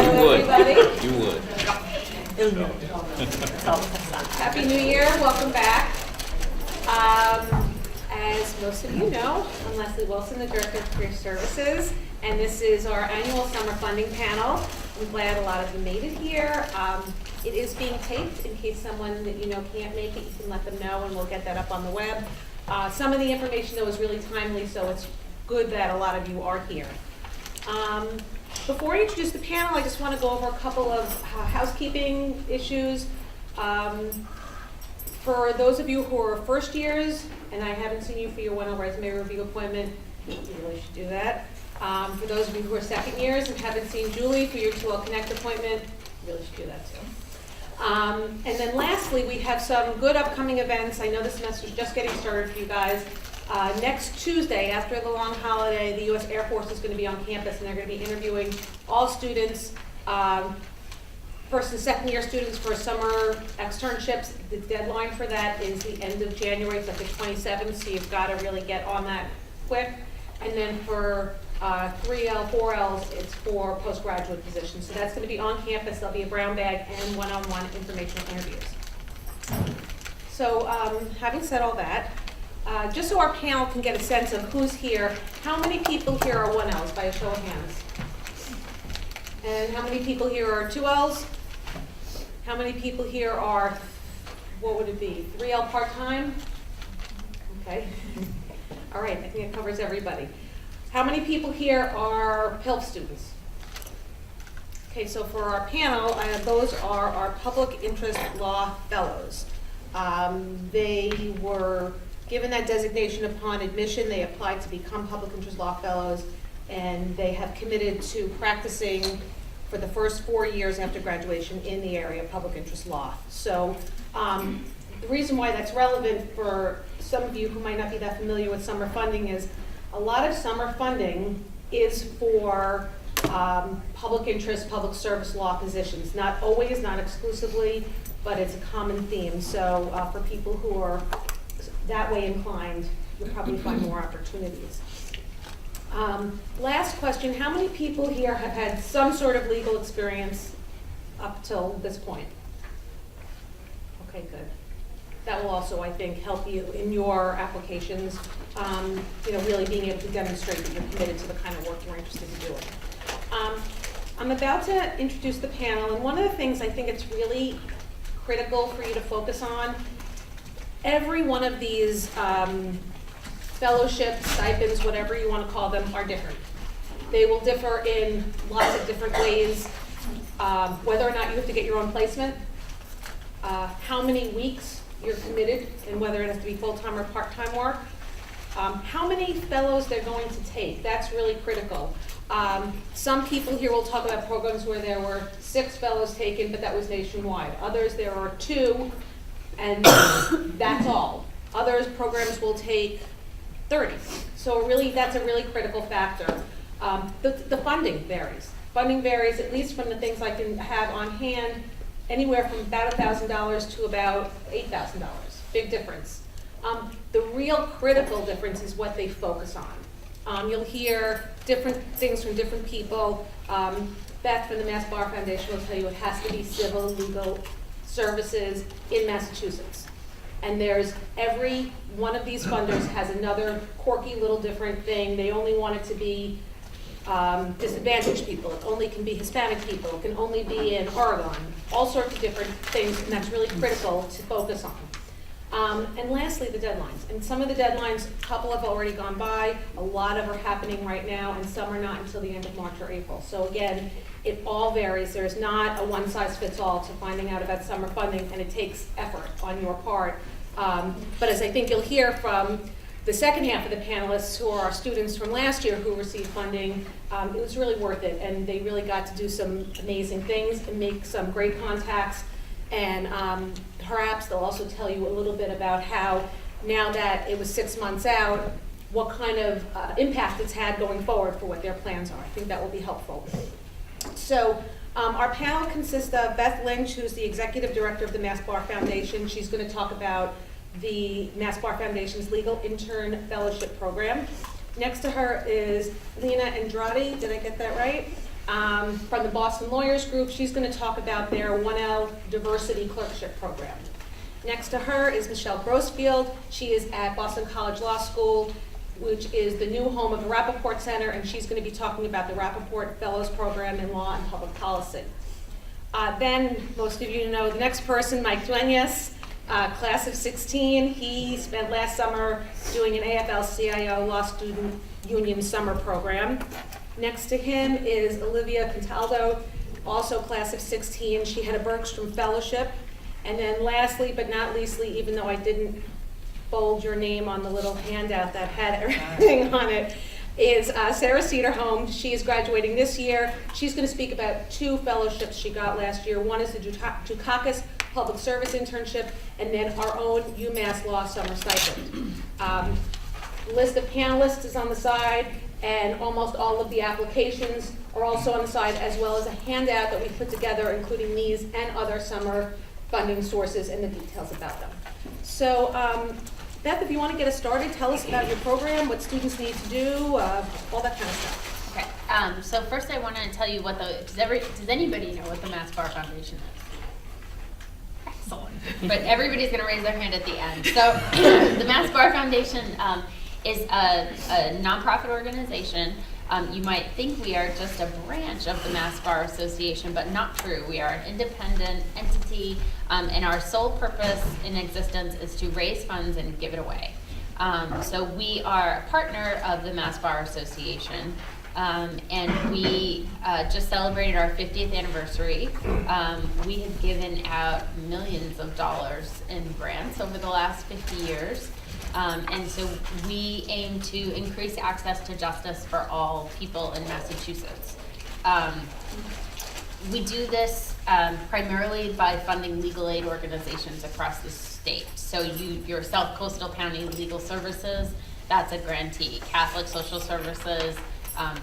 everybody. You would. Happy New Year, welcome back. As most of you know, I'm Leslie Wilson, the Director of Career Services, and this is our annual summer funding panel. I'm glad a lot of you made it here. It is being taped in case someone that you know can't make it, you can let them know and we'll get that up on the web. Some of the information though is really timely, so it's good that a lot of you are here. Before I introduce the panel, I just want to go over a couple of housekeeping issues. For those of you who are first years, and I haven't seen you for your 1-on-1 resume review appointment, you really should do that. For those of you who are second years and haven't seen Julie for your 2L Connect appointment, you really should do that too. And then lastly, we have some good upcoming events. I know the semester is just getting started for you guys. Next Tuesday, after the long holiday, the U.S. Air Force is going to be on campus, and they're going to be interviewing all students, first and second year students for summer externships. The deadline for that is the end of January, so the 27th, so you've got to really get on that quick. And then for 3L, 4Ls, it's for postgraduate positions. So that's going to be on campus. There'll be a brown bag and one-on-one informational interviews. So having said all that, just so our panel can get a sense of who's here, how many people here are 1Ls by a show of hands? And how many people here are 2Ls? How many people here are, what would it be, 3L part-time? Okay. All right, I think it covers everybody. How many people here are PILF students? Okay, so for our panel, those are our public interest law fellows. They were given that designation upon admission. They applied to become public interest law fellows, and they have committed to practicing for the first 4 years after graduation in the area of public interest law. So the reason why that's relevant for some of you who might not be that familiar with summer funding is a lot of summer funding is for public interest, public service law positions. Not always, not exclusively, but it's a common theme. So for people who are that way inclined, you'll probably find more opportunities. Last question, how many people here have had some sort of legal experience up till this point? Okay, good. That will also, I think, help you in your applications, really being able to demonstrate that you're committed to the kind of work you're interested in doing. I'm about to introduce the panel, and one of the things I think it's really critical for you to focus on, every one of these fellowships, stipends, whatever you want to call them, are different. They will differ in lots of different ways, whether or not you have to get your own placement, how many weeks you're committed, and whether it has to be full-time or part-time work, how many fellows they're going to take. That's really critical. Some people here will talk about programs where there were 6 fellows taken, but that was nationwide. Others, there are 2, and that's all. Others programs will take 30. So really, that's a really critical factor. The funding varies. Funding varies, at least from the things I can have on hand, anywhere from about $1,000 to about $8,000. Big difference. The real critical difference is what they focus on. You'll hear different things from different people. Beth from the Mass Bar Foundation will tell you it has to be civil legal services in Massachusetts. And there's every one of these funders has another quirky little different thing. They only want it to be disadvantaged people. It only can be Hispanic people. It can only be in Oregon. All sorts of different things, and that's really critical to focus on. And lastly, the deadlines. And some of the deadlines, a couple have already gone by. A lot of are happening right now, and some are not until the end of March or April. So again, it all varies. There's not a one-size-fits-all to finding out about summer funding, and it takes effort on your part. But as I think you'll hear from the second half of the panelists, who are our students from last year who received funding, it was really worth it, and they really got to do some amazing things and make some great contacts. And perhaps they'll also tell you a little bit about how, now that it was 6 months out, what kind of impact it's had going forward for what their plans are. I think that will be helpful. So our panel consists of Beth Lynch, who's the Executive Director of the Mass Bar Foundation. She's going to talk about the Mass Bar Foundation's Legal Intern Fellowship Program. Next to her is Lena Andrade. Did I get that right? from the Boston Lawyers Group. She's going to talk about their 1L Diversity Clerkship Program. Next to her is Michelle Grossfield. She is at Boston College Law School, which is the new home of the Rappaport Center, and she's going to be talking about the Rappaport Fellows Program in Law and Public Policy. Then, most of you know the next person, Mike Duenas, class of 16. He spent last summer doing an AFL-CIO Law Student Union summer program. Next to him is Olivia Contaldo, also class of 16. She had a Bergstrom Fellowship. And then lastly, but not leastly, even though I didn't bold your name on the little handout that had everything on it, is Sarah Cedarholm. She is graduating this year. She's going to speak about 2 fellowships she got last year. One is the Dukakis Public Service Internship, and then our own UMass Law Summer Stipend. List of panelists is on the side, and almost all of the applications are also on the side, as well as a handout that we put together, including these and other summer funding sources and the details about them. So, Beth, if you want to get us started, tell us about your program, what students need to do, all that kind of stuff. Okay. So first, I want to tell you what does anybody know what the Mass Bar Foundation is? Excellent. But everybody's going to raise their hand at the end. So the Mass Bar Foundation is a nonprofit organization. You might think we are just a branch of the Mass Bar Association, but not true. We are an independent entity, and our sole purpose in existence is to raise funds and give it away. So we are a partner of the Mass Bar Association, and we just celebrated our 50th anniversary. We have given out millions of dollars in grants over the last 50 years. And so we aim to increase access to justice for all people in Massachusetts. We do this primarily by funding legal aid organizations across the state. So yourself, Coastal County Legal Services, that's a grantee. Catholic Social Services,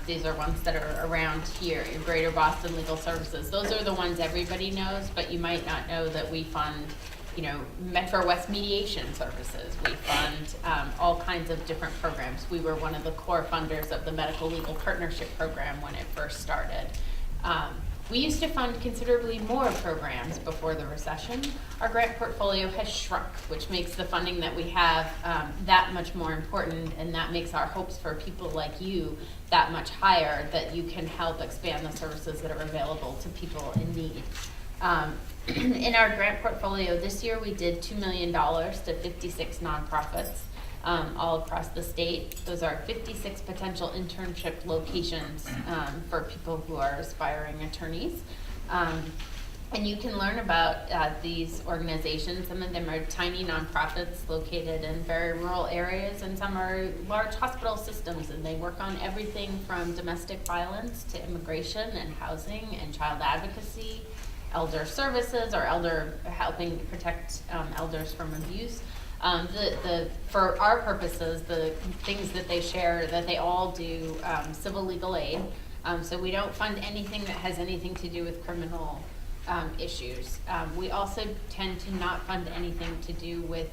these are ones that are around here. Your Greater Boston Legal Services, those are the ones everybody knows, but you might not know that we fund Metro West Mediation Services. We fund all kinds of different programs. We were one of the core funders of the Medical Legal Partnership Program when it first started. We used to fund considerably more programs before the recession. Our grant portfolio has shrunk, which makes the funding that we have that much more important, and that makes our hopes for people like you that much higher, that you can help expand the services that are available to people in need. In our grant portfolio this year, we did $2 million to 56 nonprofits all across the state. Those are 56 potential internship locations for people who are aspiring attorneys. And you can learn about these organizations. Some of them are tiny nonprofits located in very rural areas, and some are large hospital systems, and they work on everything from domestic violence to immigration and housing and child advocacy, elder services, or helping protect elders from abuse. For our purposes, the things that they share, that they all do civil legal aid. So we don't fund anything that has anything to do with criminal issues. We also tend to not fund anything to do with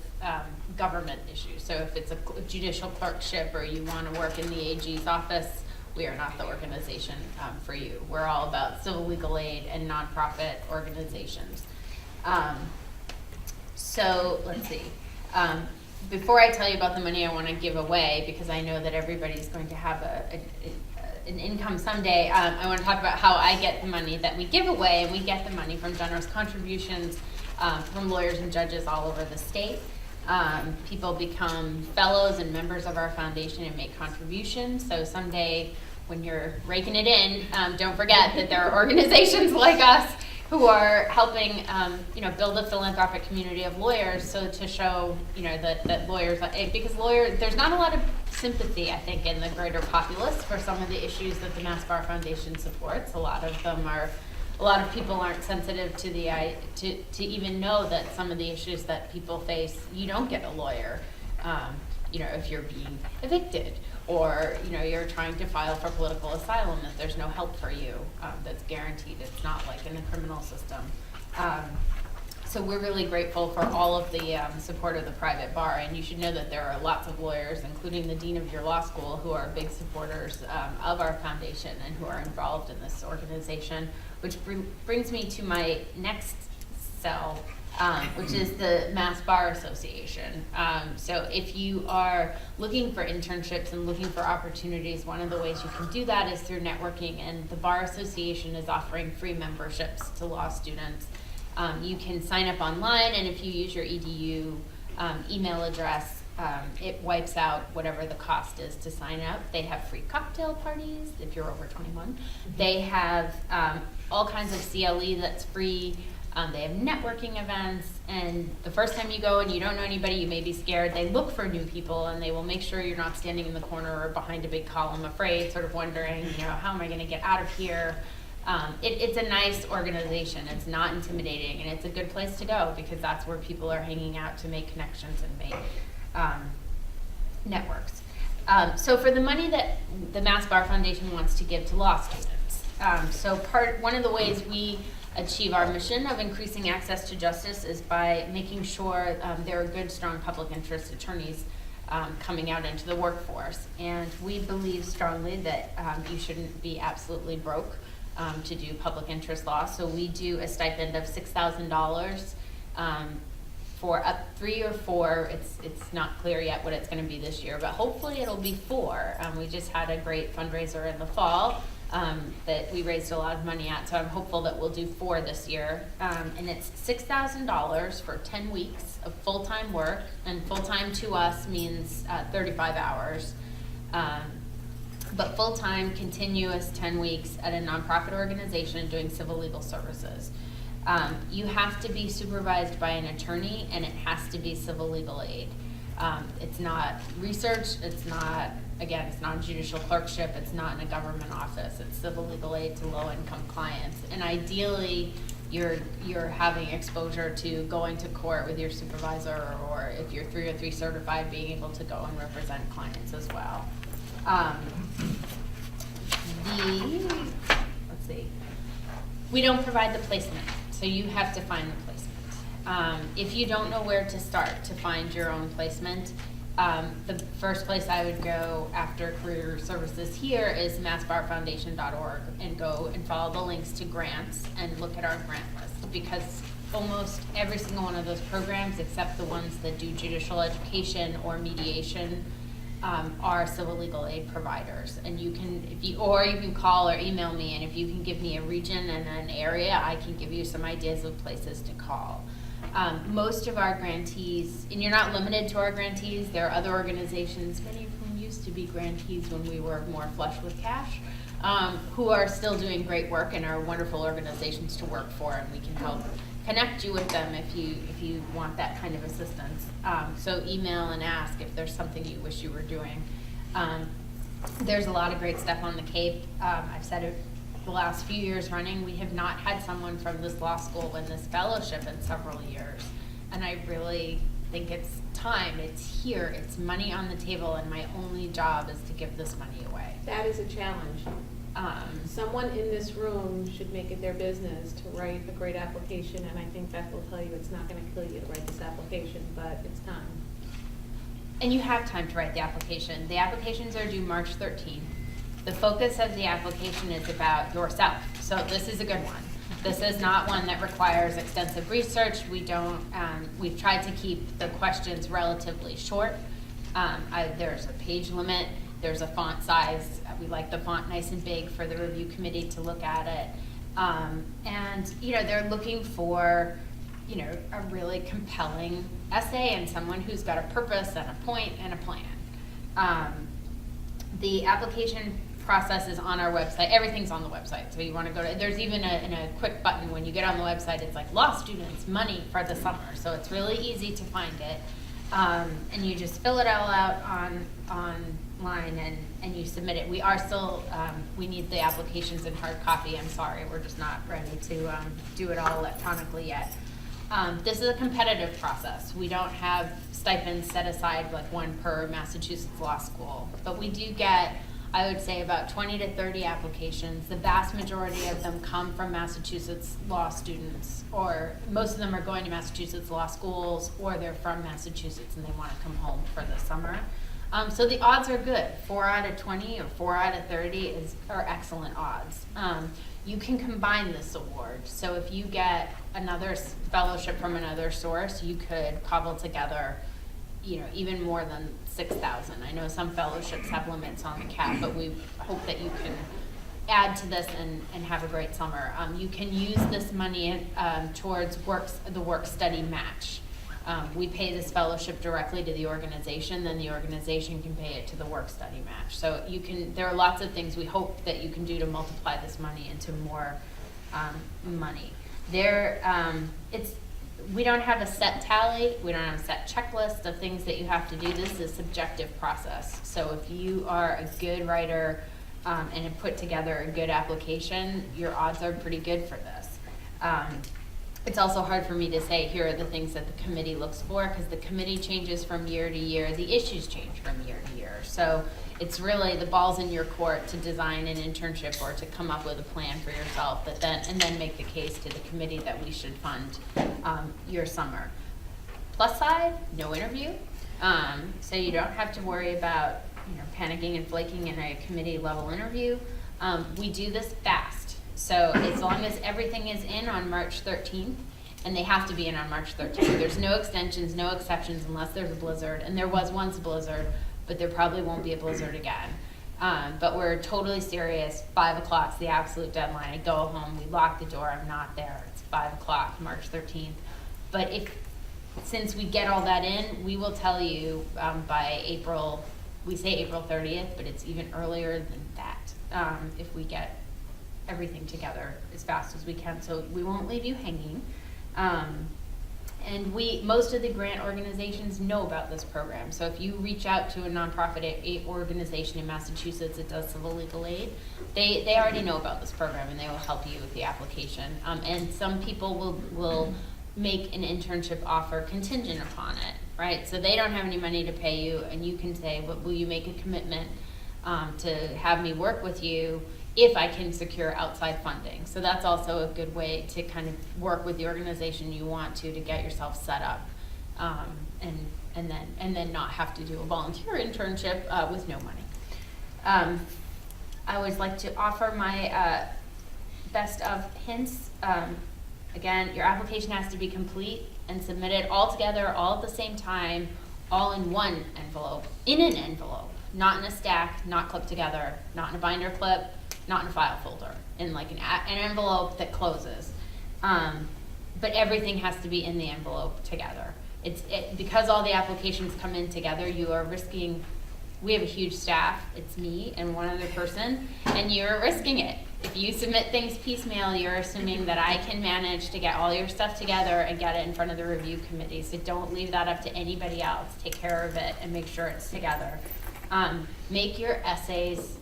government issues. So if it's a judicial clerkship or you want to work in the AG's office, we are not the organization for you. We're all about civil legal aid and nonprofit organizations. So let's see. Before I tell you about the money I want to give away, because I know that everybody's going to have an income someday, I want to talk about how I get the money that we give away, and we get the money from generous contributions from lawyers and judges all over the state. People become fellows and members of our foundation and make contributions. So someday when you're raking it in, don't forget that there are organizations like us who are helping build a philanthropic community of lawyers, so to show that lawyers, because there's not a lot of sympathy, I think, in the greater populace for some of the issues that the Mass Bar Foundation supports. A lot of people aren't sensitive to to even know that some of the issues that people face, you don't get a lawyer. If you're being evicted, or you're trying to file for political asylum, that there's no help for you that's guaranteed. It's not like in the criminal system. So we're really grateful for all of the support of the private bar, and you should know that there are lots of lawyers, including the dean of your law school, who are big supporters of our foundation and who are involved in this organization, which brings me to my next cell, which is the Mass Bar Association. So if you are looking for internships and looking for opportunities, one of the ways you can do that is through networking, and the Bar Association is offering free memberships to law students. You can sign up online, and if you use your EDU email address, it wipes out whatever the cost is to sign up. They have free cocktail parties if you're over 21. They have all kinds of CLE that's free. They have networking events, and the first time you go and you don't know anybody, you may be scared. They look for new people, and they will make sure you're not standing in the corner or behind a big column afraid, sort of wondering, how am I going to get out of here? It's a nice organization. It's not intimidating, and it's a good place to go because that's where people are hanging out to make connections and make networks. So for the money that the Mass Bar Foundation wants to give to law students, one of the ways we achieve our mission of increasing access to justice is by making sure there are good, strong public interest attorneys coming out into the workforce. And we believe strongly that you shouldn't be absolutely broke to do public interest law. So we do a stipend of $6,000 for up 3 or 4. It's not clear yet what it's going to be this year, but hopefully it'll be 4. We just had a great fundraiser in the fall that we raised a lot of money at, so I'm hopeful that we'll do 4 this year. And it's $6,000 for 10 weeks of full-time work, and full-time to us means 35 hours. But full-time, continuous 10 weeks at a nonprofit organization doing civil legal services. You have to be supervised by an attorney, and it has to be civil legal aid. It's not research, it's not a judicial clerkship, it's not in a government office, it's civil legal aid to low-income clients. And ideally, you're having exposure to going to court with your supervisor, or if you're 303 certified, being able to go and represent clients as well. We don't provide the placement, so you have to find the placement. If you don't know where to start to find your own placement, the first place I would go after career services here is massbarfoundation.org and go and follow the links to grants and look at our grant list, because almost every single one of those programs, except the ones that do judicial education or mediation, are civil legal aid providers. And you can call or email me, and if you can give me a region and an area, I can give you some ideas of places to call. Most of our grantees, and you're not limited to our grantees, there are other organizations, many of whom used to be grantees when we were more flush with cash, who are still doing great work and are wonderful organizations to work for, and we can help connect you with them if you want that kind of assistance. So email and ask if there's something you wish you were doing. There's a lot of great stuff on the Cape. I've said it the last few years running, we have not had someone from this law school win this fellowship in several years. And I really think it's time, it's here, it's money on the table, and my only job is to give this money away. That is a challenge. Someone in this room should make it their business to write a great application, and I think Beth will tell you it's not going to kill you to write this application, but it's time. And you have time to write the application. The applications are due March 13th. The focus of the application is about yourself, so this is a good one. This is not one that requires extensive research. We've tried to keep the questions relatively short. There's a page limit. There's a font size. We like the font nice and big for the review committee to look at it. And they're looking for a really compelling essay and someone who's got a purpose and a point and a plan. The application process is on our website. Everything's on the website. So you want to go to, there's even a quick button when you get on the website. It's like law students, money for the summer. So it's really easy to find it. And you just fill it all out online and you submit it. We are still, we need the applications in hard copy. I'm sorry, we're just not ready to do it all electronically yet. This is a competitive process. We don't have stipends set aside like one per Massachusetts law school, but we do get I would say about 20 to 30 applications. The vast majority of them come from Massachusetts law students, or most of them are going to Massachusetts law schools, or they're from Massachusetts and they want to come home for the summer. So the odds are good. 4 out of 20 or 4 out of 30 are excellent odds. You can combine this award. So if you get another fellowship from another source, you could cobble together, even more than 6,000. I know some fellowships have limits on the cap, but we hope that you can add to this and have a great summer. You can use this money towards the work-study match. We pay this fellowship directly to the organization, then the organization can pay it to the work-study match. So there are lots of things we hope that you can do to multiply this money into more money. We don't have a set tally, we don't have a set checklist of things that you have to do. This is a subjective process. So if you are a good writer and have put together a good application, your odds are pretty good for this. It's also hard for me to say, here are the things that the committee looks for, because the committee changes from year to year, the issues change from year to year. So it's really, the ball's in your court to design an internship or to come up with a plan for yourself and then make the case to the committee that we should fund your summer. Plus side, no interview. So you don't have to worry about panicking and flaking in a committee level interview. We do this fast. So as long as everything is in on March 13th, and they have to be in on March 13th, there's no extensions, no exceptions unless there's a blizzard. And there was once a blizzard, but there probably won't be a blizzard again. But we're totally serious. 5 o'clock is the absolute deadline. I go home, we lock the door, I'm not there. It's 5 o'clock, March 13th. But since we get all that in, we will tell you by April, we say April 30th, but it's even earlier than that if we get everything together as fast as we can, so we won't leave you hanging. And most of the grant organizations know about this program. So if you reach out to a nonprofit organization in Massachusetts that does civil legal aid, they already know about this program and they will help you with the application. And some people will make an internship offer contingent upon it, right? So they don't have any money to pay you, and you can say, well, will you make a commitment to have me work with you if I can secure outside funding? So that's also a good way to kind of work with the organization you want to get yourself set up, and then not have to do a volunteer internship with no money. I always like to offer my best of hints. Again, your application has to be complete and submitted all together, all at the same time, all in one envelope, in an envelope, not in a stack, not clipped together, not in a binder clip, not in a file folder, in like an envelope that closes. But everything has to be in the envelope together. Because all the applications come in together, you are risking, we have a huge staff, it's me and one other person, and you're risking it. If you submit things piecemeal, you're assuming that I can manage to get all your stuff together and get it in front of the review committee. So don't leave that up to anybody else. Take care of it and make sure it's together. Make your essays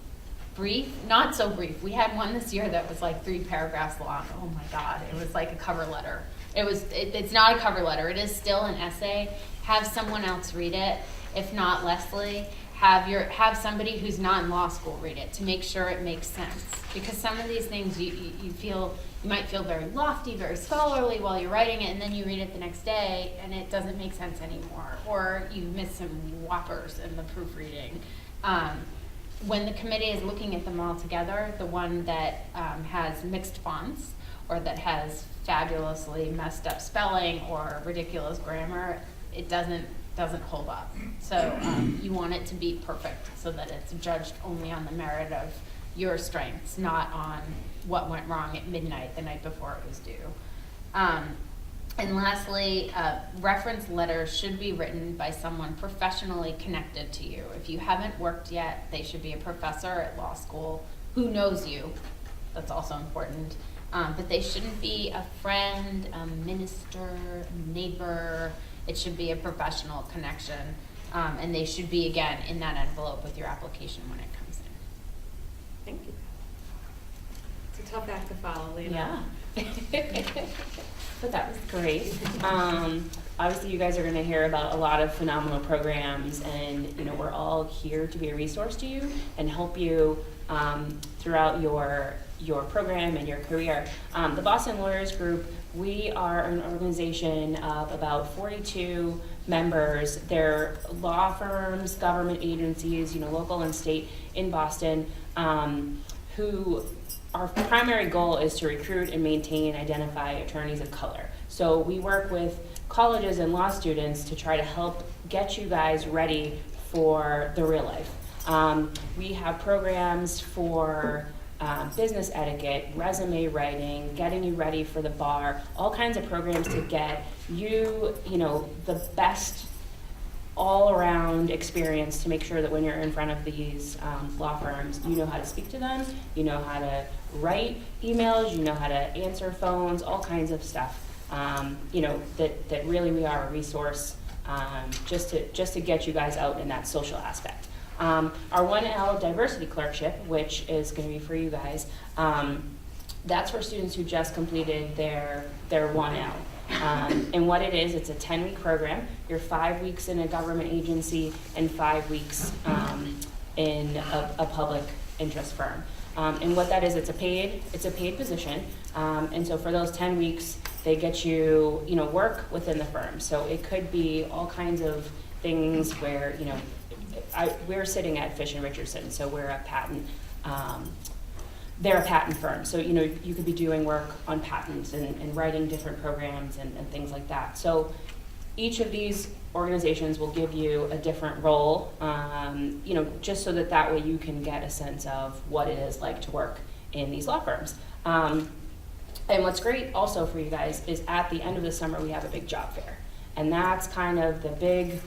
brief, not so brief. We had one this year that was like 3 paragraphs long. Oh my God, it was like a cover letter. It's not a cover letter. It is still an essay. Have someone else read it. If not, Leslie, have somebody who's not in law school read it to make sure it makes sense. Because some of these things you might feel very lofty, very scholarly while you're writing it, and then you read it the next day and it doesn't make sense anymore, or you miss some whoppers in the proofreading. When the committee is looking at them all together, the one that has mixed fonts or that has fabulously messed up spelling or ridiculous grammar, it doesn't hold up. So you want it to be perfect so that it's judged only on the merit of your strengths, not on what went wrong at midnight the night before it was due. And lastly, reference letters should be written by someone professionally connected to you. If you haven't worked yet, they should be a professor at law school who knows you. That's also important. But they shouldn't be a friend, a minister, a neighbor. It should be a professional connection. And they should be, again, in that envelope with your application when it comes in. Thank you. It's a tough act to follow, Lena. Yeah. but that was great. Obviously, you guys are going to hear about a lot of phenomenal programs, and we're all here to be a resource to you and help you throughout your program and your career. The Boston Lawyers Group, we are an organization of about 42 members. They're law firms, government agencies, local and state in Boston, who our primary goal is to recruit and maintain, identify attorneys of color. So we work with colleges and law students to try to help get you guys ready for the real life. We have programs for business etiquette, resume writing, getting you ready for the bar, all kinds of programs to get you, the best all-around experience to make sure that when you're in front of these law firms, you know how to speak to them, you know how to write emails, you know how to answer phones, all kinds of stuff. That really we are a resource just to get you guys out in that social aspect. Our 1L diversity clerkship, which is going to be for you guys, that's for students who just completed their 1L. And what it is, it's a 10-week program. You're 5 weeks in a government agency and 5 weeks in a public interest firm. And what that is, it's a paid position. And so for those 10 weeks, they get you, work within the firm. So it could be all kinds of things where, we're sitting at Fish and Richardson, so we're a patent. They're a patent firm, so you could be doing work on patents and writing different programs and things like that. So each of these organizations will give you a different role, just so that way you can get a sense of what it is like to work in these law firms. And what's great also for you guys is at the end of the summer we have a big job fair, and that's kind of the big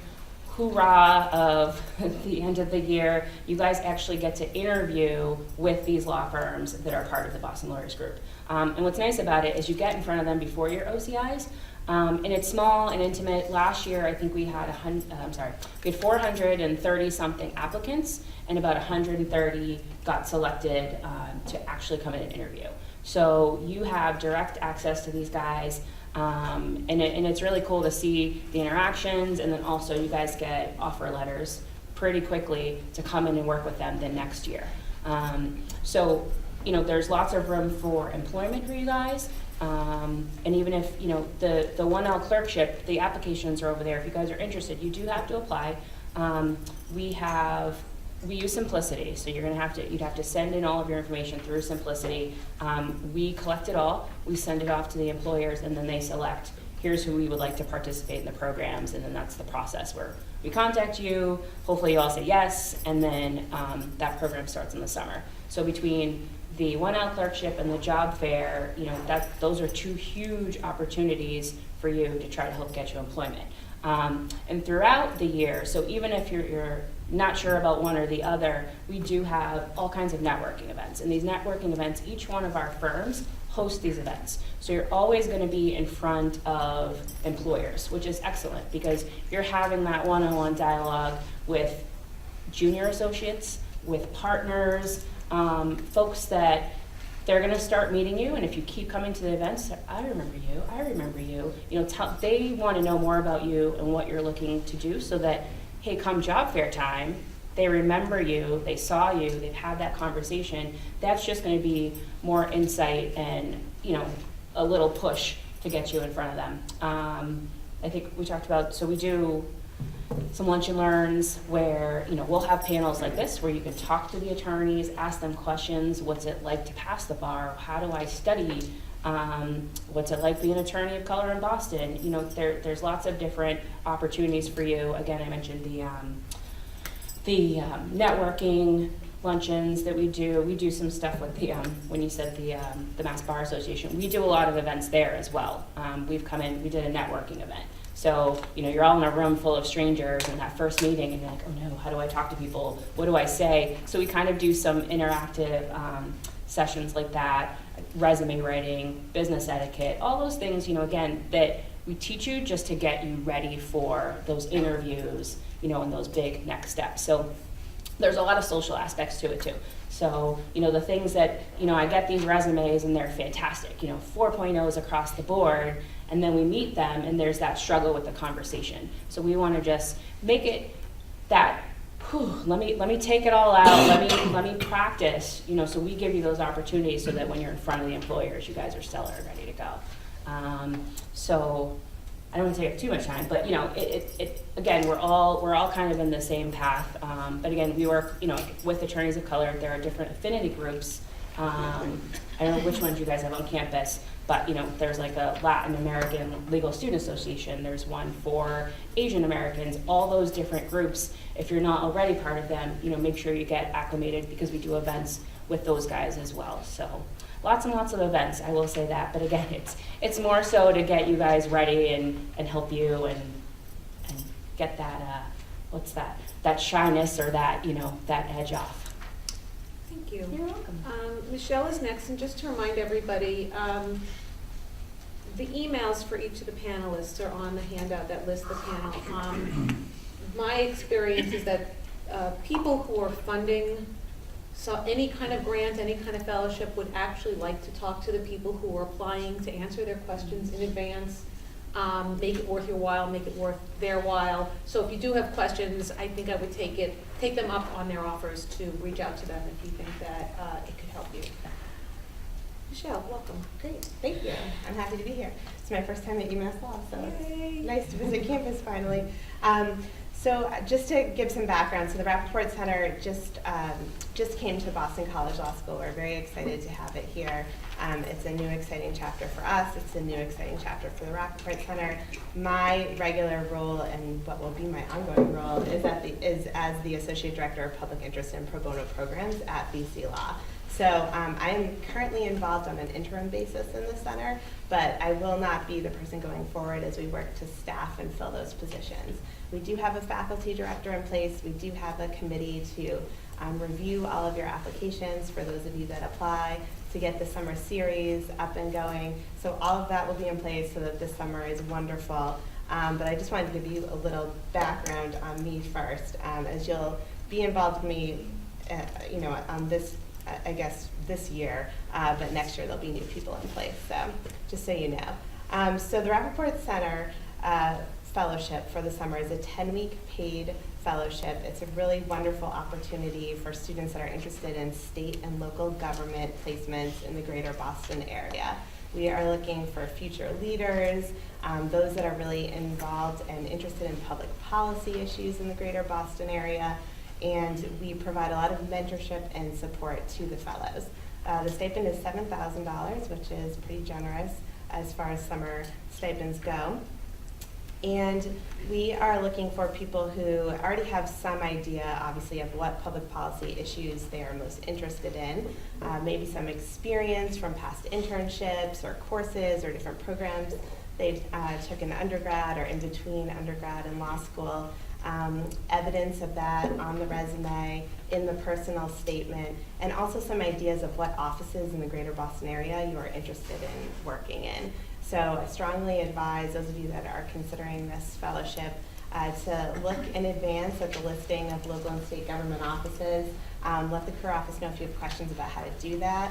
hoorah of the end of the year. You guys actually get to interview with these law firms that are part of the Boston Lawyers Group. And what's nice about it is you get in front of them before your OCIs, and it's small and intimate. Last year, I think we had 430 something applicants, and about 130 got selected to actually come in and interview. So you have direct access to these guys. And it's really cool to see the interactions, and then also you guys get offer letters pretty quickly to come in and work with them the next year. So there's lots of room for employment for you guys, and even if the 1L clerkship, the applications are over there. If you guys are interested, you do have to apply. We use Simplicity, so you'd have to send in all of your information through Simplicity. We collect it all, we send it off to the employers, and then they select, here's who we would like to participate in the programs, and then that's the process where we contact you, hopefully you all say yes, and then that program starts in the summer. So between the 1L clerkship and the job fair, those are two huge opportunities for you to try to help get you employment. And throughout the year, so even if you're not sure about one or the other, we do have all kinds of networking events. And these networking events, each one of our firms host these events. So you're always going to be in front of employers, which is excellent because you're having that one-on-one dialogue with junior associates, with partners, folks that they're going to start meeting you, and if you keep coming to the events, I remember you. They want to know more about you and what you're looking to do, so that, hey, come job fair time, they remember you, they saw you, they've had that conversation. That's just going to be more insight and a little push to get you in front of them. I think we talked about, so we do some lunch and learns where we'll have panels like this where you can talk to the attorneys, ask them questions. What's it like to pass the bar? How do I study? What's it like being an attorney of color in Boston? There's lots of different opportunities for you. Again, I mentioned the networking luncheons that we do. We do some stuff with the when you said the Mass Bar Association, we do a lot of events there as well. We've come in, we did a networking event. So, you're all in a room full of strangers in that first meeting, and you're like, oh no, how do I talk to people? What do I say? So we kind of do some interactive sessions like that, resume writing, business etiquette, all those things, again, that we teach you just to get you ready for those interviews, and those big next steps. So there's a lot of social aspects to it too. So, the things that, I get these resumes and they're fantastic, 4.0s across the board, and then we meet them and there's that struggle with the conversation. So we want to just make it that, let me take it all out, let me practice, so we give you those opportunities so that when you're in front of the employers, you guys are stellar and ready to go. So I don't want to take up too much time, but again, we're all kind of in the same path. But again, we work, with attorneys of color. There are different affinity groups. I don't know which ones you guys have on campus, but there's like a Latin American Legal Student Association. There's one for Asian Americans. All those different groups. If you're not already part of them, make sure you get acclimated because we do events with those guys as well. So. Lots and lots of events, I will say that. But again, it's more so to get you guys ready and help you and get that, that shyness or that, that edge off. Thank you. You're welcome. Michelle is next, and just to remind everybody, the emails for each of the panelists are on the handout that lists the panel. My experience is that people who are funding any kind of grant, any kind of fellowship would actually like to talk to the people who are applying to answer their questions in advance, make it worth your while, make it worth their while. So if you do have questions, I think I would take them up on their offers to reach out to them if you think that it could help you. Michelle, welcome. Great, thank you. I'm happy to be here. It's my first time at UMass Law, so Yay. it's nice to visit campus finally. So just to give some background, so the Rappaport Center just came to Boston College Law School. We're very excited to have it here. It's a new exciting chapter for us. It's a new exciting chapter for the Rappaport Center. My regular role and what will be my ongoing role is as the Associate Director of Public Interest and Pro Bono Programs at BC Law. So I am currently involved on an interim basis in the center, but I will not be the person going forward as we work to staff and fill those positions. We do have a faculty director in place. We do have a committee to review all of your applications for those of you that apply, to get the summer series up and going. So all of that will be in place so that this summer is wonderful. But I just wanted to give you a little background on me first, as you'll be involved with me, on this, I guess, this year, but next year there'll be new people in place, so just so you know. So the Rappaport Center Fellowship for the summer is a 10-week paid fellowship. It's a really wonderful opportunity for students that are interested in state and local government placements in the greater Boston area. We are looking for future leaders, those that are really involved and interested in public policy issues in the greater Boston area, and we provide a lot of mentorship and support to the fellows. The stipend is $7,000, which is pretty generous as far as summer stipends go. And we are looking for people who already have some idea, obviously, of what public policy issues they are most interested in, maybe some experience from past internships or courses or different programs they took in undergrad or in between undergrad and law school, evidence of that on the resume, in the personal statement, and also some ideas of what offices in the greater Boston area you are interested in working in. So I strongly advise those of you that are considering this fellowship to look in advance at the listing of local and state government offices. Let the career office know if you have questions about how to do that.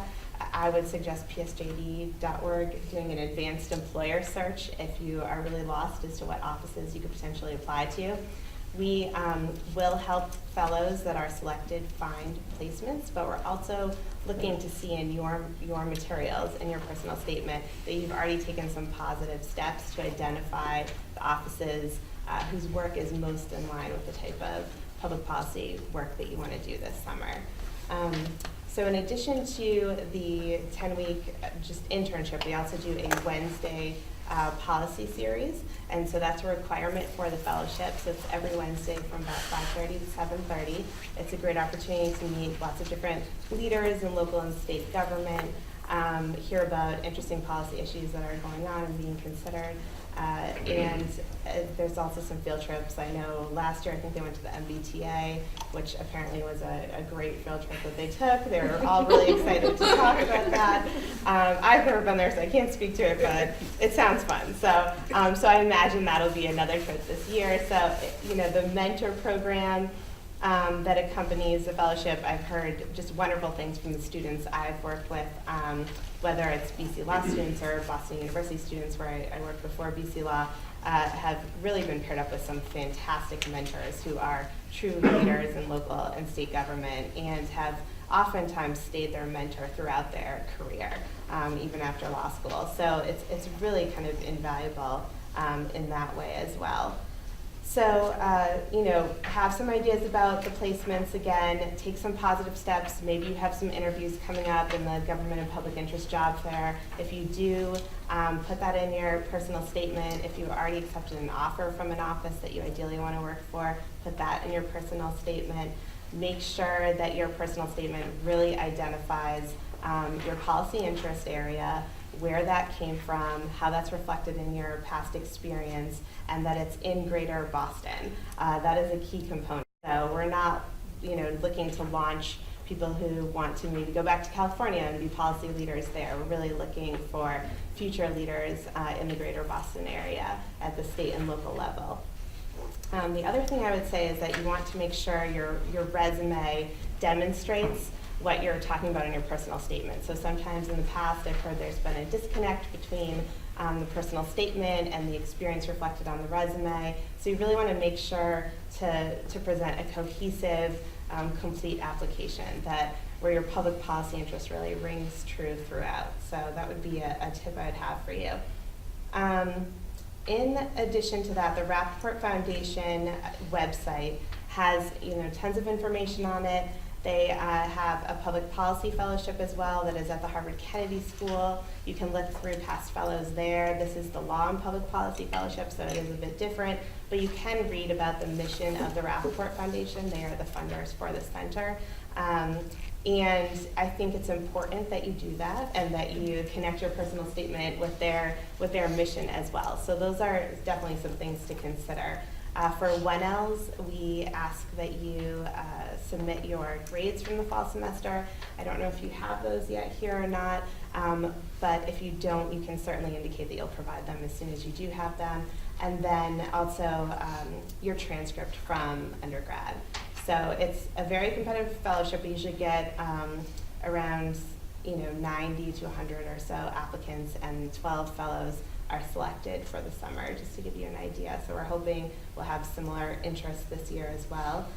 I would suggest psjd.org doing an advanced employer search if you are really lost as to what offices you could potentially apply to. We will help fellows that are selected find placements, but we're also looking to see in your materials, in your personal statement, that you've already taken some positive steps to identify the offices whose work is most in line with the type of public policy work that you want to do this summer. So in addition to the 10-week just internship, we also do a Wednesday policy series, and so that's a requirement for the fellowship. So it's every Wednesday from about 5:30 to 7:30. It's a great opportunity to meet lots of different leaders in local and state government, hear about interesting policy issues that are going on and being considered. And there's also some field trips. I know last year I think they went to the MBTA, which apparently was a great field trip that they took. They were all really excited to talk about that. I've never been there, so I can't speak to it, but it sounds fun. So, so I imagine that'll be another trip this year. So, the mentor program that accompanies the fellowship. I've heard just wonderful things from the students I've worked with, whether it's BC Law students or Boston University students where I worked before BC Law, have really been paired up with some fantastic mentors who are true leaders in local and state government and have oftentimes stayed their mentor throughout their career, even after law school. So it's really kind of invaluable in that way as well. So, have some ideas about the placements again, take some positive steps. Maybe you have some interviews coming up in the government and public interest job fair. If you do, put that in your personal statement. If you've already accepted an offer from an office that you ideally want to work for, put that in your personal statement. Make sure that your personal statement really identifies your policy interest area, where that came from, how that's reflected in your past experience, and that it's in Greater Boston. That is a key component. So we're not, looking to launch people who want to maybe go back to California and be policy leaders there. We're really looking for future leaders in the Greater Boston area at the state and local level. The other thing I would say is that you want to make sure your resume demonstrates what you're talking about in your personal statement. So sometimes in the past I've heard there's been a disconnect between the personal statement and the experience reflected on the resume. So you really want to make sure to present a cohesive, complete application where your public policy interest really rings true throughout. So that would be a tip I'd have for you. In addition to that, the Rappaport Foundation website has tons of information on it. They have a public policy fellowship as well that is at the Harvard Kennedy School. You can look through past fellows there. This is the Law and Public Policy Fellowship, so it is a bit different, but you can read about the mission of the Rappaport Foundation. They are the funders for the center. And I think it's important that you do that and that you connect your personal statement with their mission as well. So those are definitely some things to consider. For 1Ls, we ask that you submit your grades from the fall semester. I don't know if you have those yet here or not, but if you don't, you can certainly indicate that you'll provide them as soon as you do have them. And then also your transcript from undergrad. So it's a very competitive fellowship. We usually get around 90 to 100 or so applicants, and 12 fellows are selected for the summer, just to give you an idea. So we're hoping we'll have similar interest this year as well.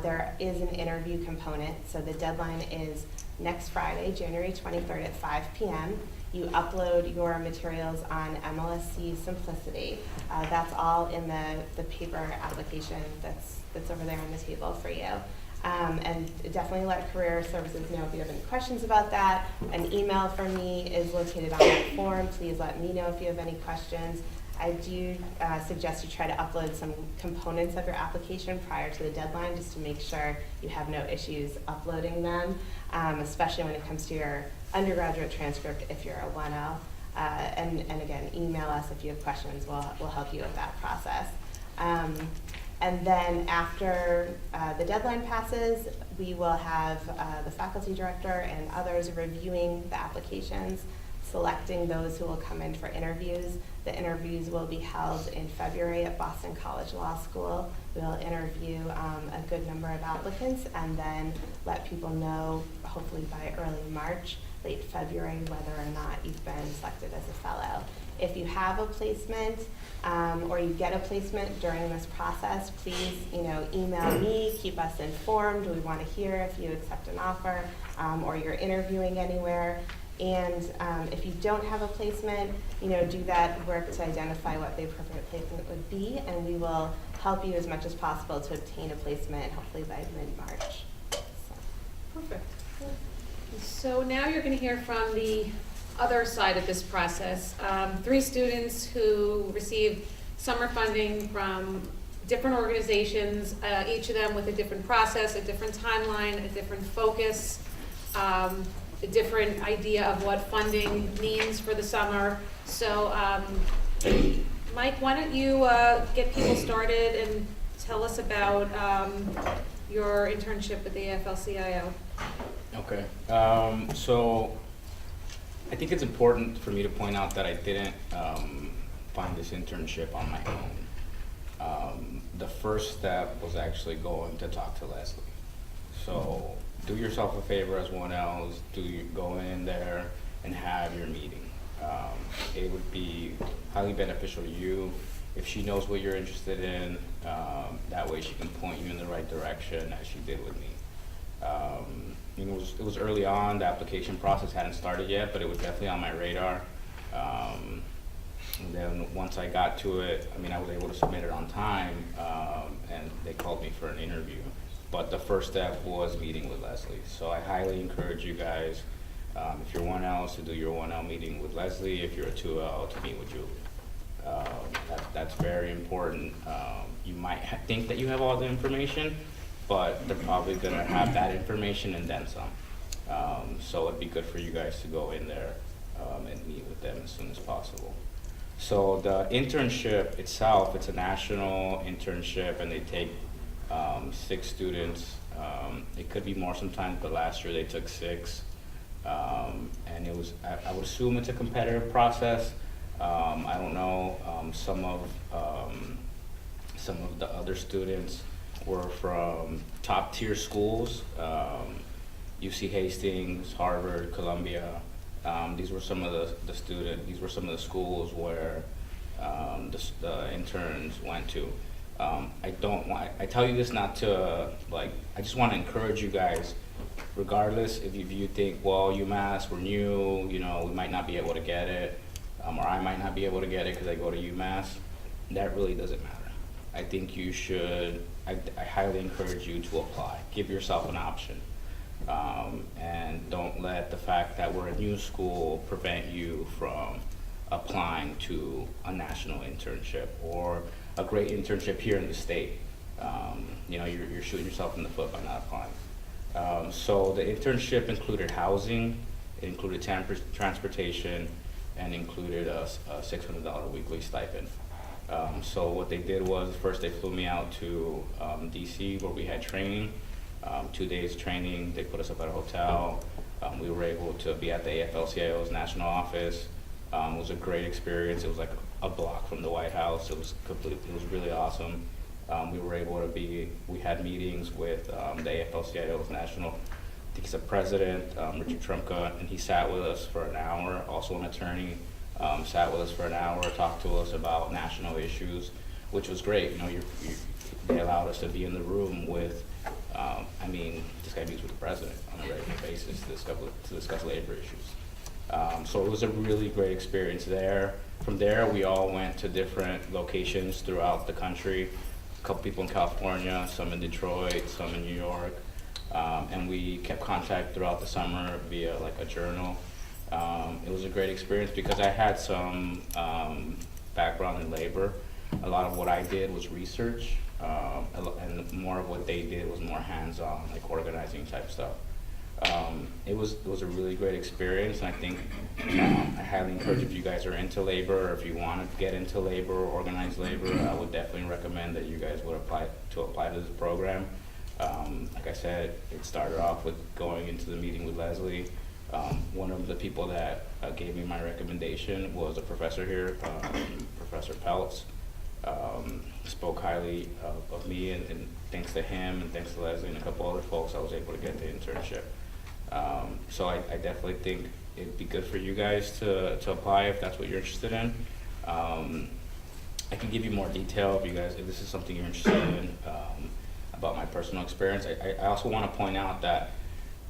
There is an interview component, so the deadline is next Friday, January 23rd at 5 p.m. You upload your materials on MLSC Simplicity. That's all in the paper application that's over there on the table for you. And definitely let Career Services know if you have any questions about that. An email from me is located on that form. Please let me know if you have any questions. I do suggest you try to upload some components of your application prior to the deadline just to make sure you have no issues uploading them, especially when it comes to your undergraduate transcript if you're a 1L. And again, email us if you have questions. We'll help you with that process. And then after the deadline passes, we will have the faculty director and others reviewing the applications, selecting those who will come in for interviews. The interviews will be held in February at Boston College Law School. We'll interview a good number of applicants and then let people know, hopefully by early March, late February, whether or not you've been selected as a fellow. If you have a placement or you get a placement during this process, please email me, keep us informed. We want to hear if you accept an offer or you're interviewing anywhere. And if you don't have a placement, do that work to identify what the appropriate placement would be, and we will help you as much as possible to obtain a placement, hopefully by mid-March. Perfect. So now you're going to hear from the other side of this process. 3 students who received summer funding from different organizations, each of them with a different process, a different timeline, a different focus, a different idea of what funding means for the summer. So Mike, why don't you get people started and tell us about your internship with the AFL-CIO. Okay, so I think it's important for me to point out that I didn't find this internship on my own. the first step was actually going to talk to Leslie. So do yourself a favor as 1Ls, go in there and have your meeting. It would be highly beneficial to you if she knows what you're interested in. That way she can point you in the right direction as she did with me. It was early on, the application process hadn't started yet, but it was definitely on my radar. And then once I got to it, I was able to submit it on time, and they called me for an interview. But the first step was meeting with Leslie. So I highly encourage you guys, if you're 1L, to do your 1L meeting with Leslie. If you're a 2L, to meet with Julie. That's very important. You might think that you have all the information, but they're probably gonna have that information and then some. So it'd be good for you guys to go in there and meet with them as soon as possible. So the internship itself, it's a national internship, and they take 6 students. It could be more sometimes, but last year they took 6. And it was, I would assume it's a competitive process. I don't know. Some of the other students were from top tier schools, UC Hastings, Harvard, Columbia. These were some of the schools where the interns went to. I tell you this not to, I just want to encourage you guys, regardless if you think, well, UMass, we're new, we might not be able to get it, or I might not be able to get it because I go to UMass. That really doesn't matter. I think you should, I highly encourage you to apply. Give yourself an option. And don't let the fact that we're a new school prevent you from applying to a national internship or a great internship here in the state. You're shooting yourself in the foot by not applying. So the internship included housing, it included transportation, and included a $600 weekly stipend. So what they did was, first they flew me out to DC where we had training. 2 days training, they put us up at a hotel. We were able to be at the AFL-CIO's national office. It was a great experience. It was like a block from the White House. It was really awesome. We had meetings with the AFL-CIO's national, I think he's a president, Richard Trumka, and he sat with us for an hour, also an attorney, sat with us for an hour, talked to us about national issues, which was great. They allowed us to be in the room with, this guy meets with the president on a regular basis to discuss labor issues. So it was a really great experience there. From there, we all went to different locations throughout the country. A couple people in California, some in Detroit, some in New York. And we kept contact throughout the summer via a journal. It was a great experience because I had some background in labor. A lot of what I did was research, and more of what they did was more hands-on, organizing type stuff. It was a really great experience, and I think I highly encourage, if you guys are into labor, or if you want to get into labor or organize labor, I would definitely recommend that you guys would apply to this program. Like I said, it started off with going into the meeting with Leslie. One of the people that gave me my recommendation was a professor here, Professor Peltz. Spoke highly of me, and thanks to him and thanks to Leslie and a couple other folks, I was able to get the internship. So I definitely think it'd be good for you guys to apply if that's what you're interested in. I can give you more detail if this is something you're interested in, about my personal experience. I also want to point out that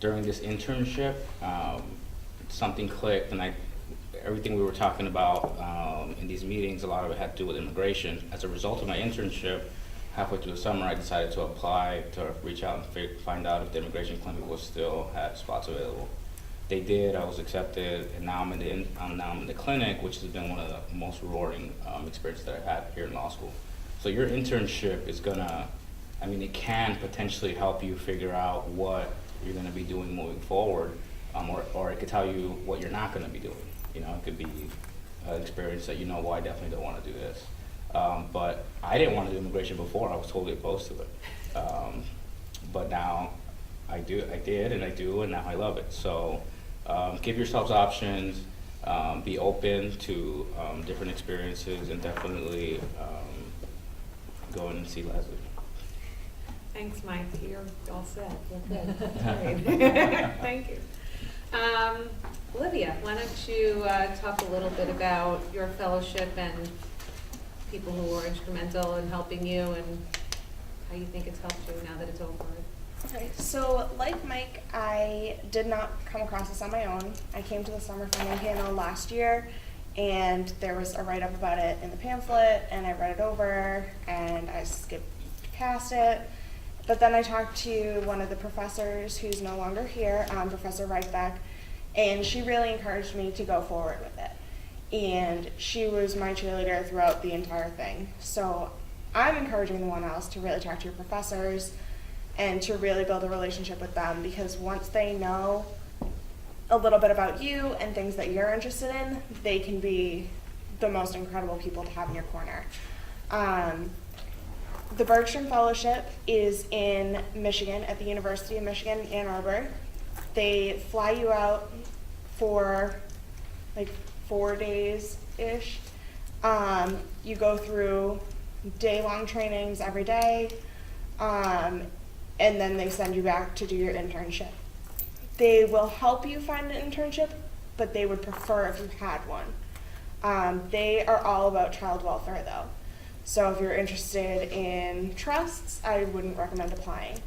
during this internship, something clicked, and everything we were talking about in these meetings, a lot of it had to do with immigration. As a result of my internship, halfway through the summer, I decided to apply to reach out and find out if the immigration clinic still had spots available. They did. I was accepted, and now I'm in the clinic, which has been one of the most rewarding experiences that I've had here in law school. So your internship is it can potentially help you figure out what you're gonna be doing moving forward, or it could tell you what you're not gonna be doing. It could be an experience that well, I definitely don't want to do this. But I didn't want to do immigration before. I was totally opposed to it. But now I did, and I do, and now I love it. So give yourselves options, be open to different experiences, and definitely go in and see Leslie. Thanks, Mike. You're all set. You're good. Thank you. Olivia, why don't you talk a little bit about your fellowship and people who were instrumental in helping you and how you think it's helped you now that it's over? Okay, so like Mike, I did not come across this on my own. I came to the summer funding panel last year, and there was a write-up about it in the pamphlet, and I read it over, and I skipped past it. But then I talked to one of the professors who's no longer here, Professor Reichbeck, and she really encouraged me to go forward with it. And she was my cheerleader throughout the entire thing. So I'm encouraging the one else to really talk to your professors and to really build a relationship with them, because once they know a little bit about you and things that you're interested in, they can be the most incredible people to have in your corner. The Bergstrom Fellowship is in Michigan, at the University of Michigan, Ann Arbor. They fly you out for like 4 days-ish. You go through day-long trainings every day, and then they send you back to do your internship. They will help you find an internship, but they would prefer if you had one. They are all about child welfare, though. So if you're interested in trusts, I wouldn't recommend applying.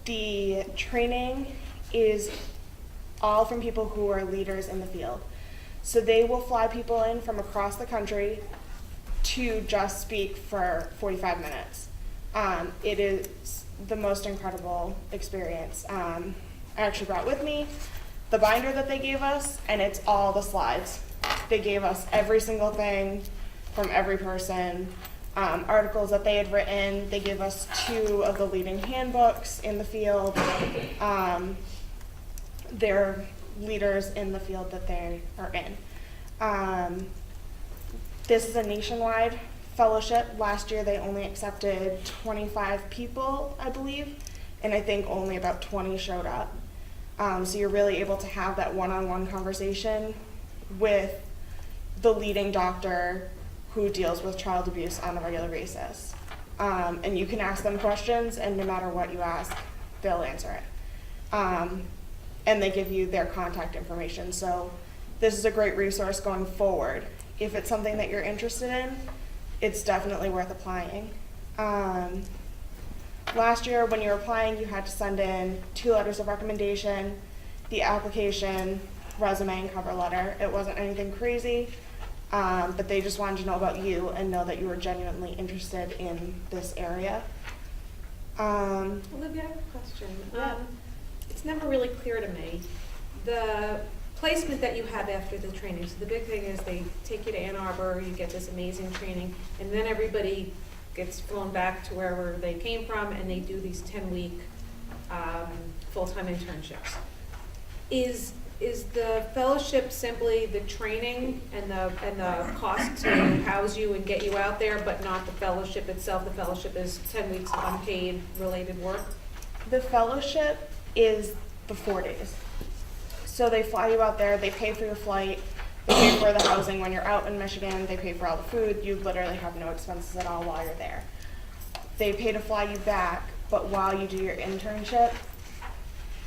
The training is all from people who are leaders in the field. So they will fly people in from across the country to just speak for 45 minutes. It is the most incredible experience. I actually brought with me the binder that they gave us, and it's all the slides. They gave us every single thing from every person, articles that they had written. They gave us 2 of the leading handbooks in the field. They're leaders in the field that they are in. This is a nationwide fellowship. Last year they only accepted 25 people, I believe, and I think only about 20 showed up. So you're really able to have that one-on-one conversation with the leading doctor who deals with child abuse on a regular basis. And you can ask them questions, and no matter what you ask, they'll answer it. And they give you their contact information. So this is a great resource going forward. If it's something that you're interested in, it's definitely worth applying. Last year, when you were applying, you had to send in 2 letters of recommendation, the application, resume, and cover letter. It wasn't anything crazy, but they just wanted to know about you and know that you were genuinely interested in this area. Olivia, I have a question. Yeah. It's never really clear to me, the placement that you have after the training. So the big thing is they take you to Ann Arbor, you get this amazing training, and then everybody gets flown back to wherever they came from, and they do these 10-week full-time internships. Is the fellowship simply the training and the cost to house you and get you out there, but not the fellowship itself? The fellowship is 10 weeks of unpaid related work? The fellowship is the 4 days. So they fly you out there, they pay for your flight, they pay for the housing when you're out in Michigan, they pay for all the food. You literally have no expenses at all while you're there. They pay to fly you back, but while you do your internship,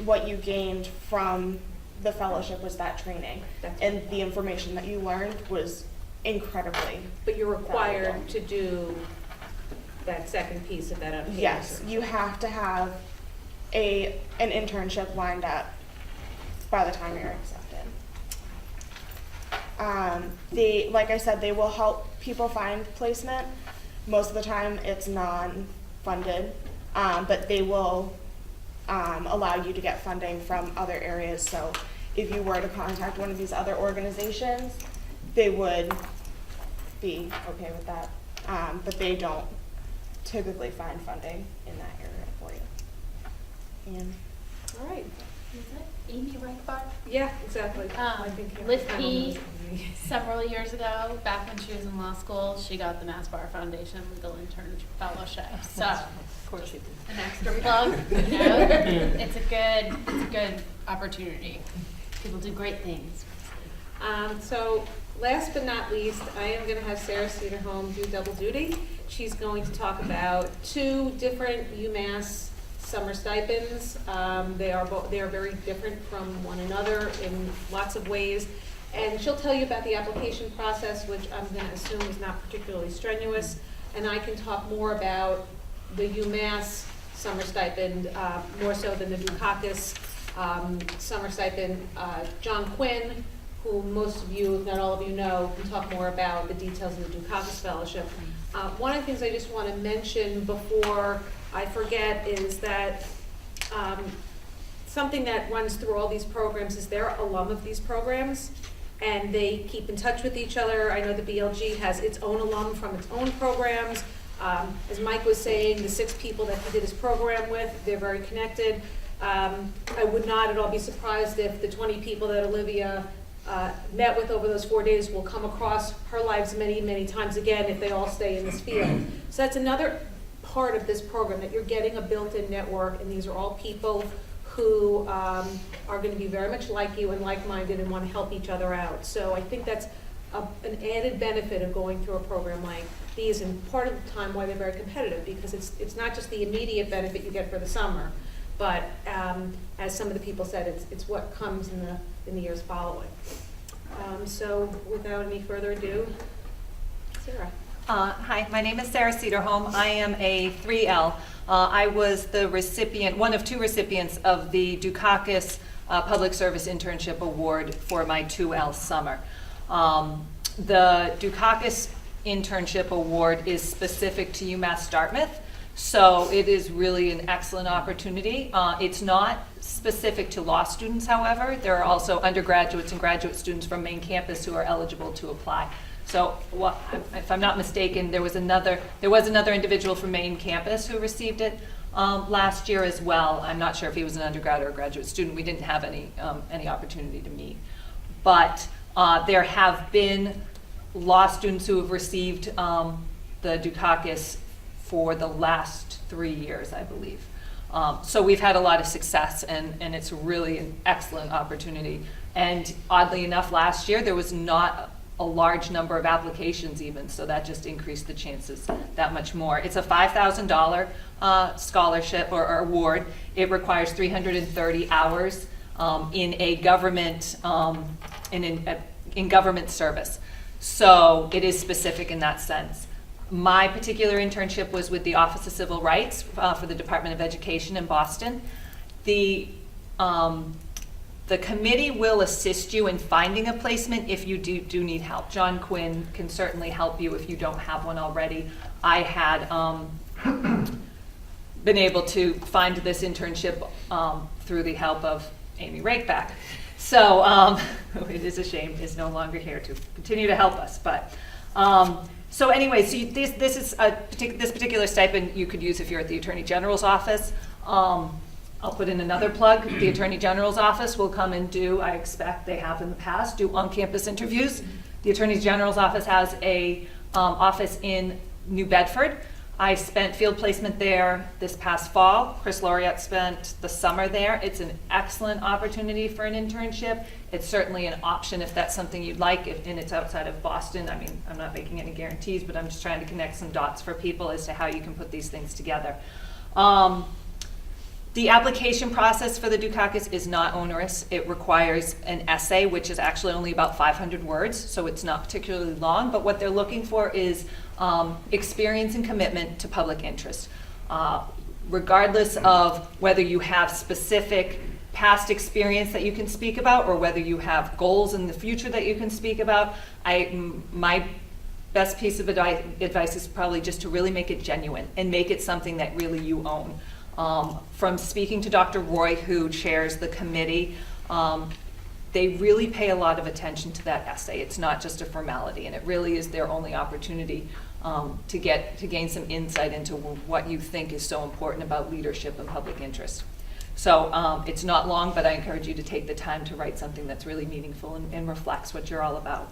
what you gained from the fellowship was that training. And the information that you learned was incredibly But you're required valuable. to do that second piece of that unpaid Yes, internship. you have to have an internship lined up by the time you're accepted. Like I said, they will help people find placement. Most of the time it's non-funded, but they will allow you to get funding from other areas. So if you were to contact one of these other organizations, they would be okay with that. But they don't typically find funding in that area for you. And All right. Is it Amy Reichbach? Yeah, exactly. I think you Lift have to P, find several years ago, back when she was in law school, she got the Mass Bar Foundation Legal Intern Fellowship. So, Of course you did. an extra plug, you know, it's a good opportunity. People do great things. So Last but not least, I am going to have Sarah Cedarholm do double duty. She's going to talk about 2 different UMass summer stipends. They are very different from one another in lots of ways. And she'll tell you about the application process, which I'm going to assume is not particularly strenuous. And I can talk more about the UMass summer stipend, more so than the Dukakis summer stipend. John Quinn, who most of you, if not all of you know, can talk more about the details of the Dukakis Fellowship. One of the things I just want to mention before I forget is that something that runs through all these programs is they're alum of these programs, and they keep in touch with each other. I know the BLG has its own alum from its own programs. As Mike was saying, the 6 people that he did his program with, they're very connected. I would not at all be surprised if the 20 people that Olivia met with over those 4 days will come across her lives many, many times again if they all stay in this field. So that's another part of this program, that you're getting a built-in network, and these are all people who are going to be very much like you and like-minded and want to help each other out. So I think that's an added benefit of going through a program like these, and part of the time why they're very competitive, because it's not just the immediate benefit you get for the summer, but as some of the people said, it's what comes in the years following. So without any further ado, Sarah. Hi, my name is Sarah Cedarholm. I am a 3L. I was the recipient, one of 2 recipients of the Dukakis Public Service Internship Award for my 2L summer. The Dukakis Internship Award is specific to UMass Dartmouth, so it is really an excellent opportunity. It's not specific to law students, however. There are also undergraduates and graduate students from main campus who are eligible to apply. So, if I'm not mistaken, there was another individual from main campus who received it last year as well. I'm not sure if he was an undergrad or a graduate student. We didn't have any opportunity to meet, but there have been law students who have received the Dukakis for the last 3 years, I believe. So we've had a lot of success, and it's really an excellent opportunity. And oddly enough, last year there was not a large number of applications even, so that just increased the chances that much more. It's a $5,000 scholarship or award. It requires 330 hours in a government in government service. So it is specific in that sense. My particular internship was with the Office of Civil Rights for the Department of Education in Boston. The committee will assist you in finding a placement if you do need help. John Quinn can certainly help you if you don't have one already. I had been able to find this internship through the help of Amy Rakeback. So it is a shame is no longer here to continue to help us. But so anyway, so this is this particular stipend you could use if you're at the Attorney General's office. I'll put in another plug. The Attorney General's office will come and do, I expect they have in the past, do on-campus interviews. The Attorney General's office has a office in New Bedford. I spent field placement there this past fall. Chris Laureate spent the summer there. It's an excellent opportunity for an internship. It's certainly an option if that's something you'd like, and it's outside of Boston. I mean, I'm not making any guarantees, but I'm just trying to connect some dots for people as to how you can put these things together. The application process for the Dukakis is not onerous. It requires an essay, which is actually only about 500 words, so it's not particularly long, but what they're looking for is experience and commitment to public interest. Regardless of whether you have specific past experience that you can speak about or whether you have goals in the future that you can speak about, my best piece of advice is probably just to really make it genuine and make it something that really you own. From speaking to Dr. Roy, who chairs the committee, they really pay a lot of attention to that essay. It's not just a formality, and it really is their only opportunity to gain some insight into what you think is so important about leadership and public interest. So it's not long, but I encourage you to take the time to write something that's really meaningful and reflects what you're all about.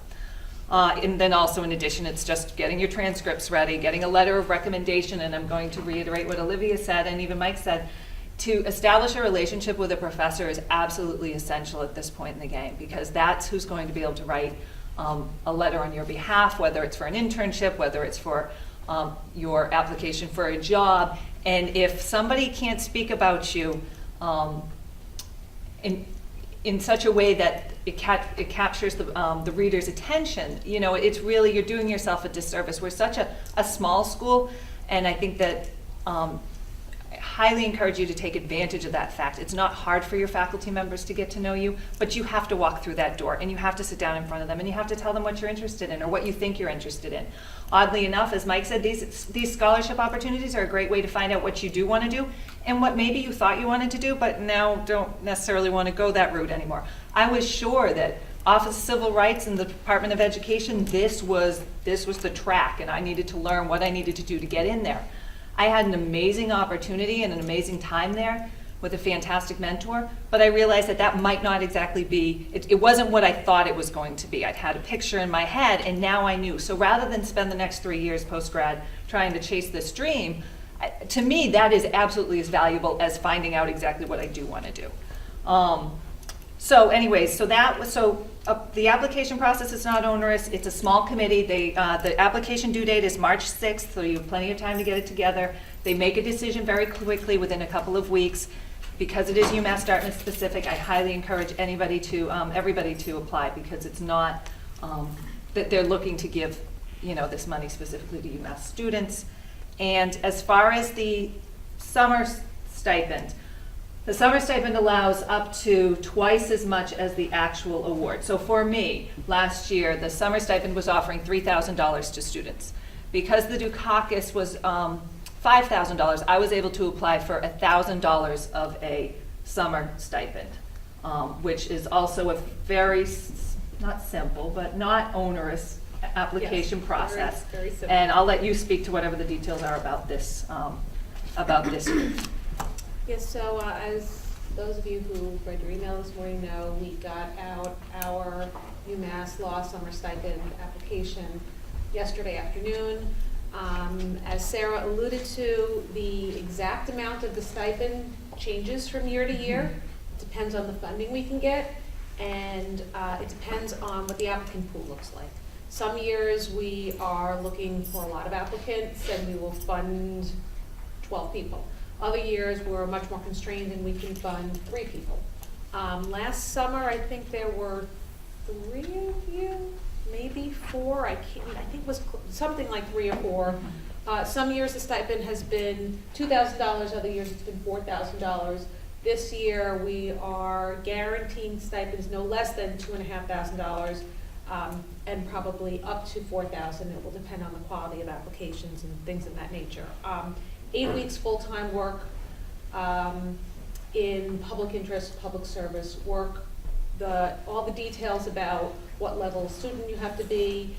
And then also, in addition, it's just getting your transcripts ready, getting a letter of recommendation, and I'm going to reiterate what Olivia said and even Mike said. To establish a relationship with a professor is absolutely essential at this point in the game, because that's who's going to be able to write a letter on your behalf, whether it's for an internship, whether it's for your application for a job. And if somebody can't speak about you in such a way that it captures the reader's attention, it's really, you're doing yourself a disservice. We're such a small school, and I think that I highly encourage you to take advantage of that fact. It's not hard for your faculty members to get to know you, but you have to walk through that door, and you have to sit down in front of them, and you have to tell them what you're interested in or what you think you're interested in. Oddly enough, as Mike said, these scholarship opportunities are a great way to find out what you do want to do and what maybe you thought you wanted to do, but now don't necessarily want to go that route anymore. I was sure that Office of Civil Rights and the Department of Education, this was the track, and I needed to learn what I needed to do to get in there. I had an amazing opportunity and an amazing time there with a fantastic mentor, but I realized that might not exactly be, it wasn't what I thought it was going to be. I'd had a picture in my head, and now I knew. So rather than spend the next 3 years post-grad trying to chase this dream, to me, that is absolutely as valuable as finding out exactly what I do want to do. So anyways, the application process is not onerous. It's a small committee. The application due date is March 6th, so you have plenty of time to get it together. They make a decision very quickly within a couple of weeks. Because it is UMass Dartmouth specific, I highly encourage everybody to apply, because it's not that they're looking to give this money specifically to UMass students. And as far as the summer stipend, the summer stipend allows up to twice as much as the actual award. So for me, last year, the summer stipend was offering $3,000 to students. Because the Dukakis was $5,000, I was able to apply for $1,000 of a summer stipend, which is also a very, not simple, but not onerous application process. Very simple. And I'll let you speak to whatever the details are about this group. Yes, so as those of you who read your email this morning know, we got out our UMass Law Summer Stipend application yesterday afternoon. As Sarah alluded to, the exact amount of the stipend changes from year to year. It depends on the funding we can get, and it depends on what the applicant pool looks like. Some years we are looking for a lot of applicants and we will fund 12 people. Other years we're much more constrained and we can fund 3 people. Last summer I think there were 3 of you, maybe 4, I think it was something like 3 or 4. Some years the stipend has been $2,000, other years it's been $4,000. This year we are guaranteeing stipends no less than $2,500 and probably up to $4,000. It will depend on the quality of applications and things of that nature. 8 weeks full-time work in public interest, public service work. All the details about what level of student you have to be,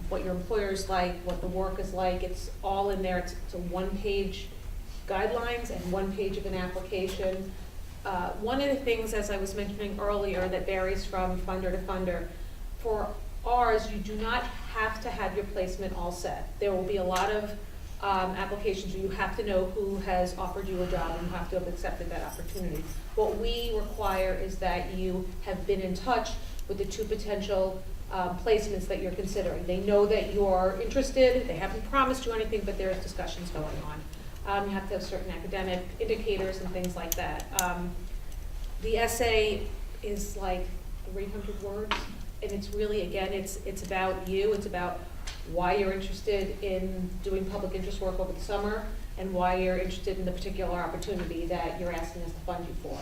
what your employer's like, what the work is like, it's all in there. It's a 1-page guidelines and 1 page of an application. One of the things, as I was mentioning earlier, that varies from funder to funder, for ours, you do not have to have your placement all set. There will be a lot of applications where you have to know who has offered you a job and you have to have accepted that opportunity. What we require is that you have been in touch with the 2 potential placements that you're considering. They know that you're interested, they haven't promised you anything, but there's discussions going on. You have to have certain academic indicators and things like that. The essay is like 300 words, and it's really, again, it's about you, it's about why you're interested in doing public interest work over the summer and why you're interested in the particular opportunity that you're asking us to fund you for.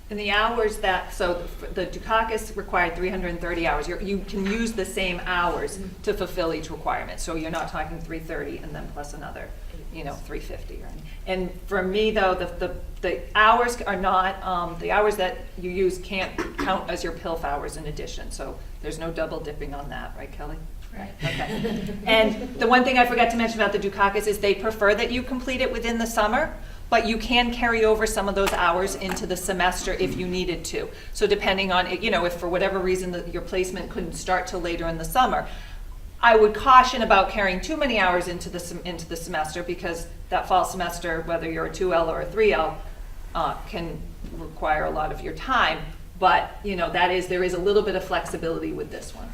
And the hours so the Dukakis required 330 hours. You can use the same hours to fulfill each requirement. So you're not talking 330 and then plus another, 350. Right? And for me though, the hours are not, the hours that you use can't count as your PILF hours in addition. So there's no double dipping on that, right, Kelly? Right. Okay. And the one thing I forgot to mention about the Dukakis is they prefer that you complete it within the summer, but you can carry over some of those hours into the semester if you needed to. So depending on, if for whatever reason your placement couldn't start till later in the summer, I would caution about carrying too many hours into the semester, because that fall semester, whether you're a 2L or a 3L, can require a lot of your time. But, there is a little bit of flexibility with this one.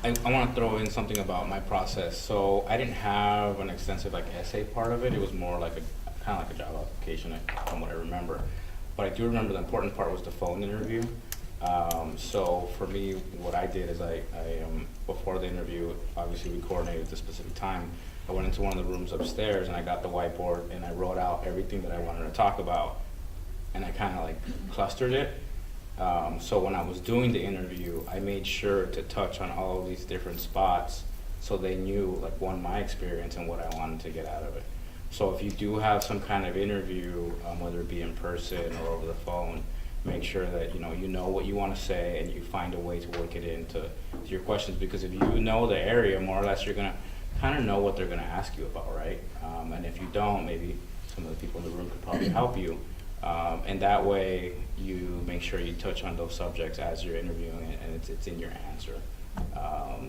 I want to throw in something about my process. So I didn't have an extensive essay part of it. It was more like kind of like a job application from what I remember. But I do remember the important part was the phone interview. So for me, what I did is I before the interview, obviously we coordinated the specific time. I went into one of the rooms upstairs and I got the whiteboard and I wrote out everything that I wanted to talk about. And I kind of clustered it. So when I was doing the interview, I made sure to touch on all of these different spots so they knew my experience and what I wanted to get out of it. So if you do have some kind of interview, whether it be in person or over the phone, make sure that you know what you want to say and you find a way to work it into your questions, because if you know the area more or less, you're going to kind of know what they're going to ask you about, right? And if you don't, maybe some of the people in the room could probably help you. And that way you make sure you touch on those subjects as you're interviewing and it's in your answer.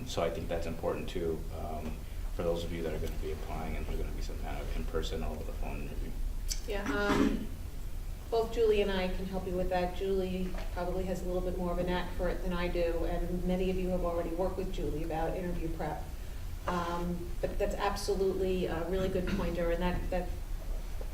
So I think that's important too, for those of you that are going to be applying and there's going to be some kind of in-person or over the phone interview. Yeah, both Julie and I can help you with that. Julie probably has a little bit more of a knack for it than I do, and many of you have already worked with Julie about interview prep. But that's absolutely a really good pointer, and that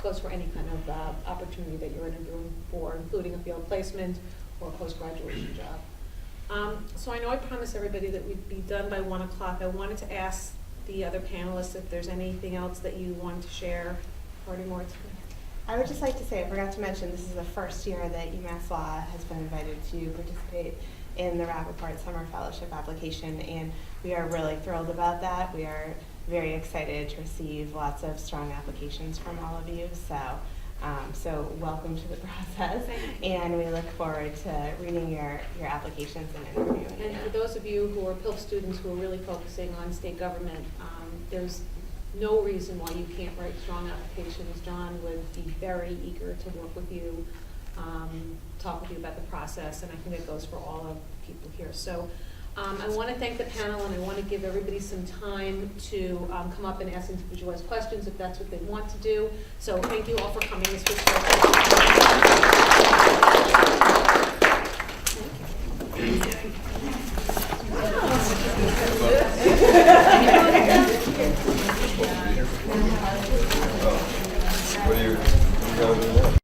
goes for any kind of opportunity that you're interviewing for, including a field placement or a post-graduation job. So I know I promised everybody that we'd be done by 1 o'clock. I wanted to ask the other panelists if there's anything else that you wanted to share or any more. I would just like to say, I forgot to mention, this is the first year that UMass Law has been invited to participate in the Rappaport Summer Fellowship application, and we are really thrilled about that. We are very excited to receive lots of strong applications from all of you. So welcome to the process, and we look forward to reading your applications and interviewing you. And for those of you who are PILF students who are really focusing on state government, there's no reason why you can't write strong applications. John would be very eager to work with you, talk with you about the process, and I think it goes for all of the people here. So I want to thank the panel, and I want to give everybody some time to come up and ask individualized questions if that's what they want to do. So thank you all for coming. This was